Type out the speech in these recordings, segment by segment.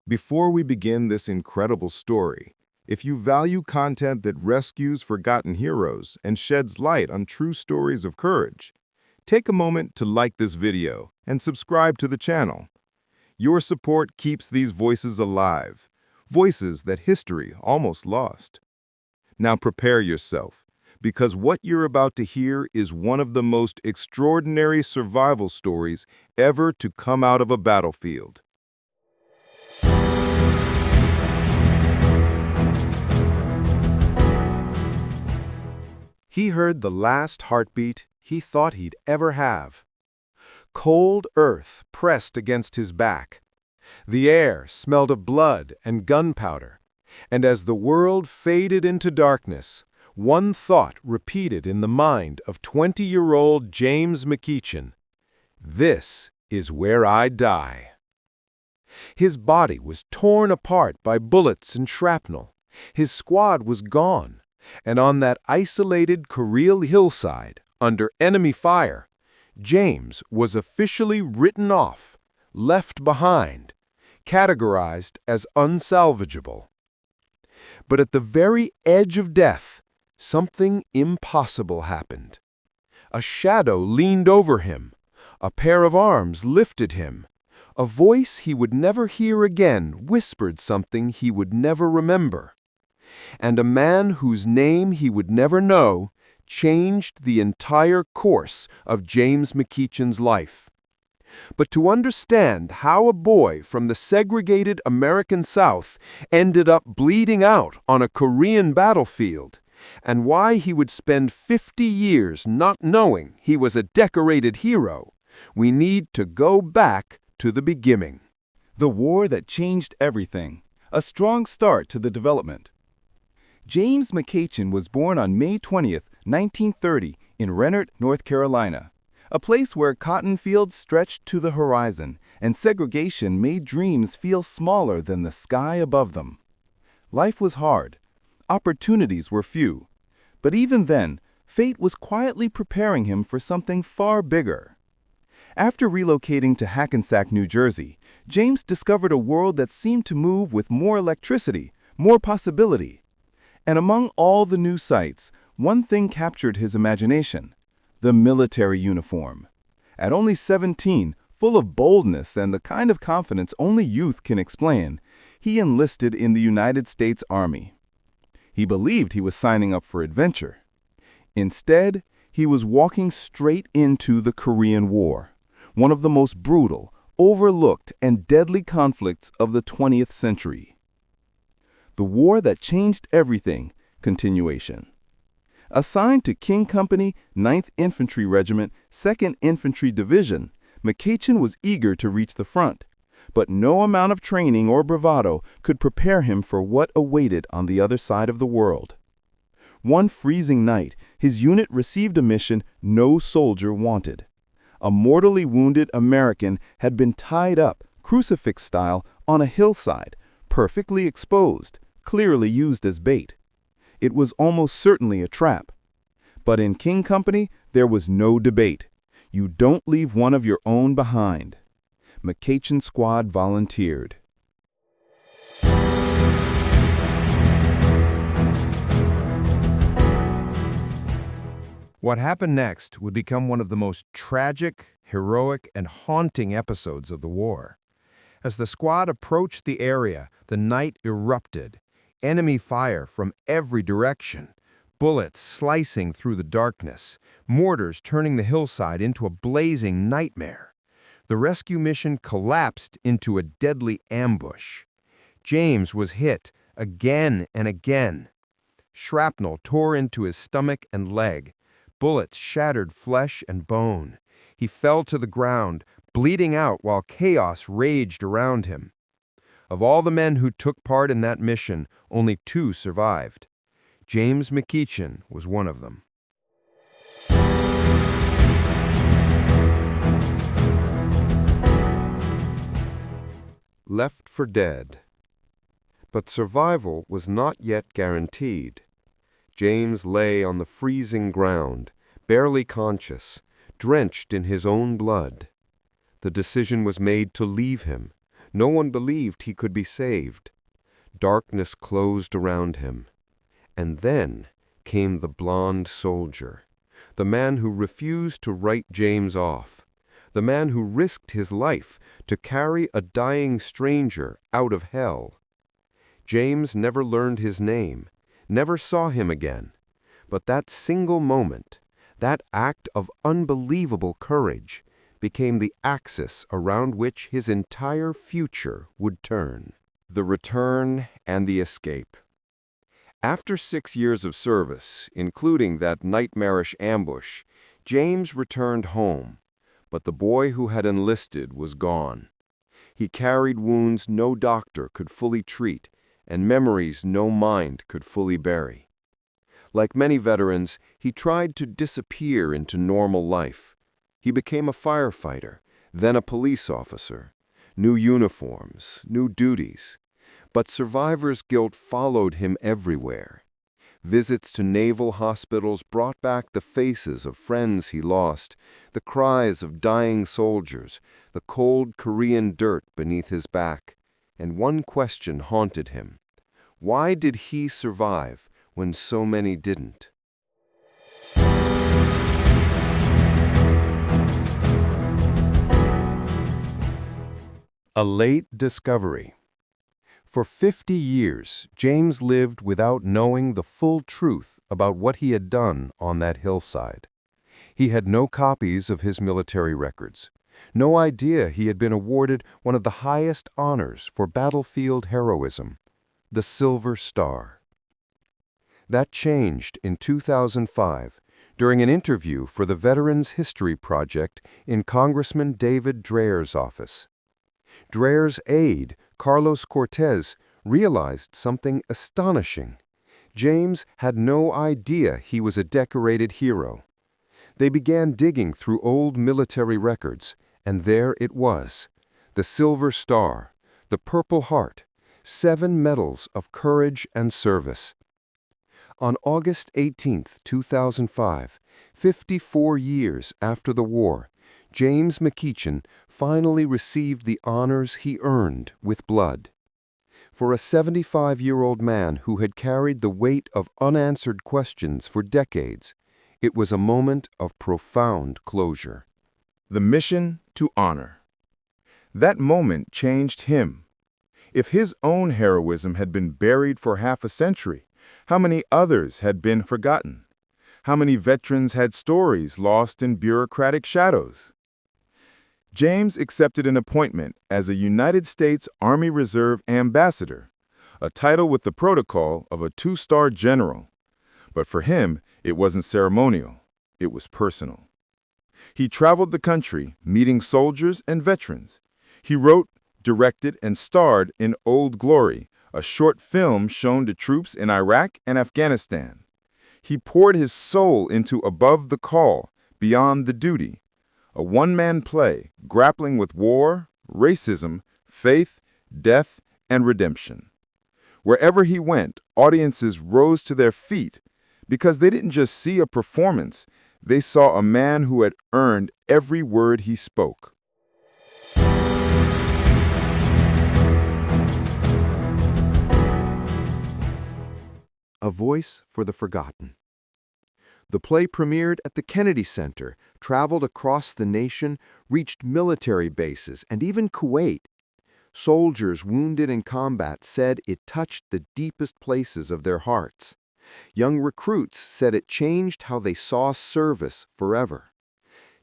Before we begin this incredible story, if you value content that rescues forgotten heroes and sheds light on true stories of courage, take a moment to like this video and subscribe to the channel. Your support keeps these voices alive, voices that history almost lost. Now prepare yourself, because what you're about to hear is one of the most extraordinary survival stories ever to come out of a battlefield. He heard the last heartbeat he thought he'd ever have. Cold earth pressed against his back. The air smelled of blood and gunpowder, and as the world faded into darkness, one thought repeated in the mind of 20-year-old James McEachin: "This is where I die." His body was torn apart by bullets and shrapnel. His squad was gone, and on that isolated Kuril hillside, under enemy fire, James was officially written off, left behind, categorized as unsalvageable. But at the very edge of death, something impossible happened. A shadow leaned over him, a pair of arms lifted him, a voice he would never hear again whispered something he would never remember. And a man whose name he would never know changed the entire course of James McEachin's life. But to understand how a boy from the segregated American South ended up bleeding out on a Korean battlefield, and why he would spend 50 years not knowing he was a decorated hero, we need to go back to the beginning. The war that changed everything, a strong start to the development. James McEachin was born on May 20th, 1930, in Rennert, North Carolina, a place where cotton fields stretched to the horizon and segregation made dreams feel smaller than the sky above them. Life was hard. Opportunities were few. But even then, fate was quietly preparing him for something far bigger. After relocating to Hackensack, New Jersey, James discovered a world that seemed to move with more electricity, more possibility. And among all the new sights, one thing captured his imagination: the military uniform. At only 17, full of boldness and the kind of confidence only youth can explain, he enlisted in the United States Army. He believed he was signing up for adventure. Instead, he was walking straight into the Korean War, one of the most brutal, overlooked, and deadly conflicts of the 20th century. The war that changed everything, continuation. Assigned to King Company, 9th Infantry Regiment, 2nd Infantry Division, McEachin was eager to reach the front, but no amount of training or bravado could prepare him for what awaited on the other side of the world. One freezing night, his unit received a mission no soldier wanted. A mortally wounded American had been tied up, crucifix style, on a hillside, perfectly exposed, clearly used as bait. It was almost certainly a trap. But in King Company, there was no debate. You don't leave one of your own behind. McEachin's squad volunteered. What happened next would become one of the most tragic, heroic, and haunting episodes of the war. As the squad approached the area, the night erupted. Enemy fire from every direction, bullets slicing through the darkness, mortars turning the hillside into a blazing nightmare. The rescue mission collapsed into a deadly ambush. James was hit again and again. Shrapnel tore into his stomach and leg. Bullets shattered flesh and bone. He fell to the ground, bleeding out while chaos raged around him. Of all the men who took part in that mission, only 2 survived. James McEachin was one of them. Left for dead. But survival was not yet guaranteed. James lay on the freezing ground, barely conscious, drenched in his own blood. The decision was made to leave him, No one believed he could be saved. Darkness closed around him. And then came the blond soldier, the man who refused to write James off, the man who risked his life to carry a dying stranger out of hell. James never learned his name, never saw him again, but that single moment, that act of unbelievable courage, became the axis around which his entire future would turn. The return and the escape. After 6 years of service, including that nightmarish ambush, James returned home, but the boy who had enlisted was gone. He carried wounds no doctor could fully treat, and memories no mind could fully bury. Like many veterans, he tried to disappear into normal life. He became a firefighter, then a police officer. New uniforms, new duties. But survivor's guilt followed him everywhere. Visits to naval hospitals brought back the faces of friends he lost, the cries of dying soldiers, the cold Korean dirt beneath his back. And one question haunted him. Why did he survive when so many didn't? A late discovery. For 50 years, James lived without knowing the full truth about what he had done on that hillside. He had no copies of his military records, no idea he had been awarded one of the highest honors for battlefield heroism, the Silver Star. That changed in 2005 during an interview for the Veterans History Project in Congressman David Dreyer's office. Dreyer's aide, Carlos Cortez, realized something astonishing. James had no idea he was a decorated hero. They began digging through old military records, and there it was, the Silver Star, the Purple Heart, 7 medals of courage and service. On August 18, 2005, 54 years after the war, James McEachin finally received the honors he earned with blood. For a 75-year-old man who had carried the weight of unanswered questions for decades, it was a moment of profound closure. The mission to honor. That moment changed him. If his own heroism had been buried for half a century, how many others had been forgotten? How many veterans had stories lost in bureaucratic shadows? James accepted an appointment as a United States Army Reserve Ambassador, a title with the protocol of a 2-star general. But for him, it wasn't ceremonial, it was personal. He traveled the country, meeting soldiers and veterans. He wrote, directed, and starred in Old Glory, a short film shown to troops in Iraq and Afghanistan. He poured his soul into Above the Call, Beyond the Duty, a one-man play grappling with war, racism, faith, death, and redemption. Wherever he went, audiences rose to their feet because they didn't just see a performance, they saw a man who had earned every word he spoke. A Voice for the Forgotten. The play premiered at the Kennedy Center, traveled across the nation, reached military bases, and even Kuwait. Soldiers wounded in combat said it touched the deepest places of their hearts. Young recruits said it changed how they saw service forever.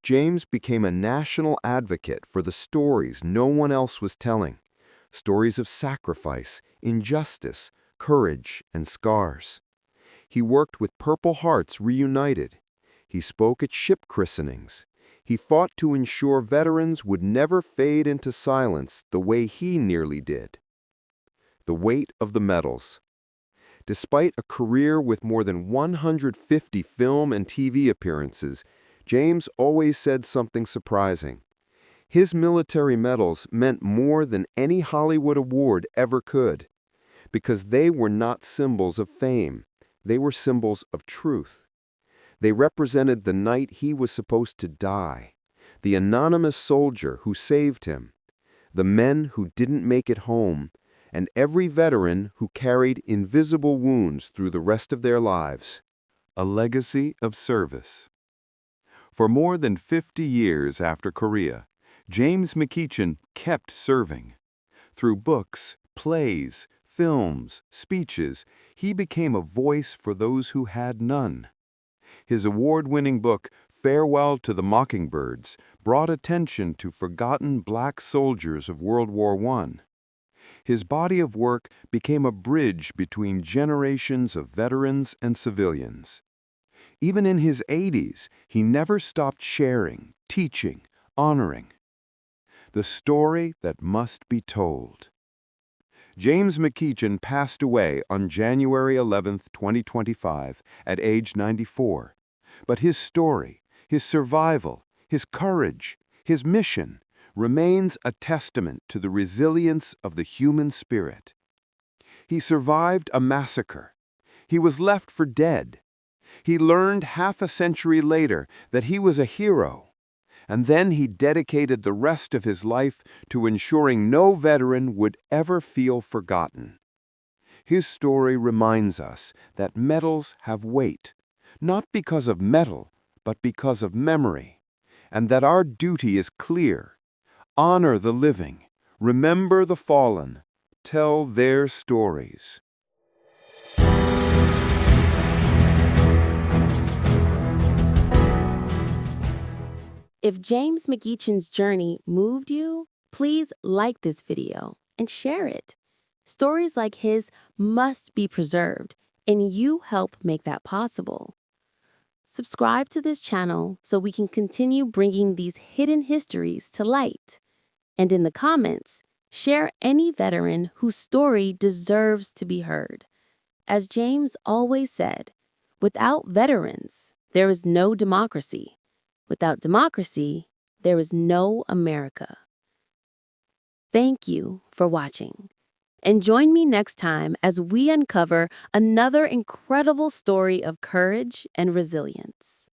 James became a national advocate for the stories no one else was telling. Stories of sacrifice, injustice, courage, and scars. He worked with Purple Hearts Reunited. He spoke at ship christenings. He fought to ensure veterans would never fade into silence the way he nearly did. The weight of the medals. Despite a career with more than 150 film and TV appearances, James always said something surprising. His military medals meant more than any Hollywood award ever could, because they were not symbols of fame. They were symbols of truth. They represented the night he was supposed to die, the anonymous soldier who saved him. the men who didn't make it home, and every veteran who carried invisible wounds through the rest of their lives. A legacy of service. For more than 50 years after Korea, James McEachin kept serving. Through books, plays, films, speeches, he became a voice for those who had none. His award-winning book, Farewell to the Mockingbirds, brought attention to forgotten black soldiers of World War I. His body of work became a bridge between generations of veterans and civilians. Even in his 80s, he never stopped sharing, teaching, honoring. The story that must be told. James McEachin passed away on January 11, 2025, at age 94. But his story, his survival, his courage, his mission remains a testament to the resilience of the human spirit. He survived a massacre. He was left for dead. He learned half a century later that he was a hero. And then he dedicated the rest of his life to ensuring no veteran would ever feel forgotten. His story reminds us that medals have weight, not because of metal, but because of memory, and that our duty is clear. Honor the living, remember the fallen, tell their stories. If James McEachin's journey moved you, please like this video and share it. Stories like his must be preserved, and you help make that possible. Subscribe to this channel so we can continue bringing these hidden histories to light. And in the comments, share any veteran whose story deserves to be heard. As James always said, without veterans, there is no democracy. Without democracy, there is no America. Thank you for watching. And join me next time as we uncover another incredible story of courage and resilience.